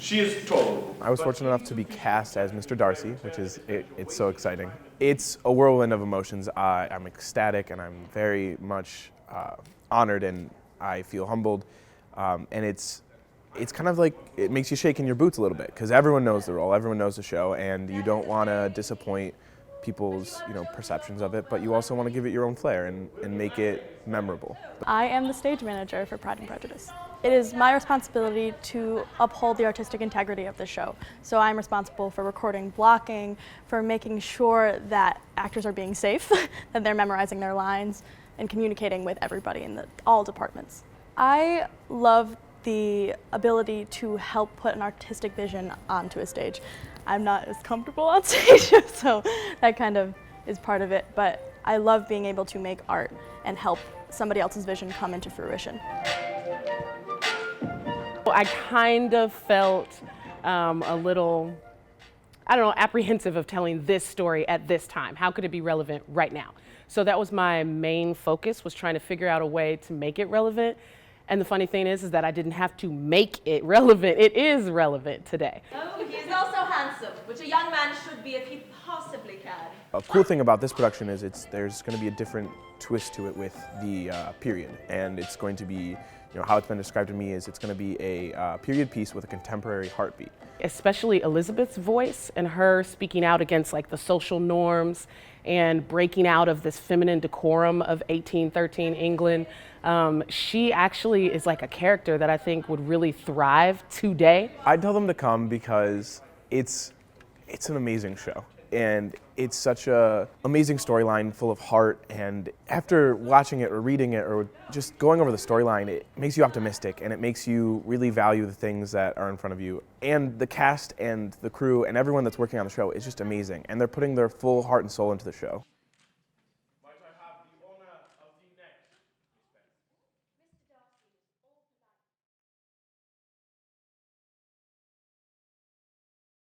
She is total. I was fortunate enough to be cast as Mr. Darcy, which is, it's so exciting. It's a whirlwind of emotions. I'm ecstatic and I'm very much honored, and I feel humbled. And it's kind of like, it makes you shake in your boots a little bit, because everyone knows the role, everyone knows the show, and you don't want to disappoint people's perceptions of it, but you also want to give it your own flair and make it memorable. I am the stage manager for Pride and Prejudice. It is my responsibility to uphold the artistic integrity of the show. So I'm responsible for recording blocking, for making sure that actors are being safe, that they're memorizing their lines, and communicating with everybody in all departments. I love the ability to help put an artistic vision onto a stage. I'm not as comfortable on stage, so that kind of is part of it, but I love being able to make art and help somebody else's vision come into fruition. I kind of felt a little, I don't know, apprehensive of telling this story at this time. How could it be relevant right now? So that was my main focus, was trying to figure out a way to make it relevant. And the funny thing is that I didn't have to make it relevant. It is relevant today. Oh, he is also handsome, which a young man should be if he possibly can. A cool thing about this production is there's going to be a different twist to it with the period, and it's going to be, how it's been described to me is it's going to be a period piece with a contemporary heartbeat. Especially Elizabeth's voice and her speaking out against like the social norms and breaking out of this feminine decorum of 1813 England. She actually is like a character that I think would really thrive today. I'd tell them to come because it's an amazing show. And it's such an amazing storyline full of heart, and after watching it or reading it or just going over the storyline, it makes you optimistic and it makes you really value the things that are in front of you. And the cast and the crew and everyone that's working on the show is just amazing, and they're putting their full heart and soul into the show.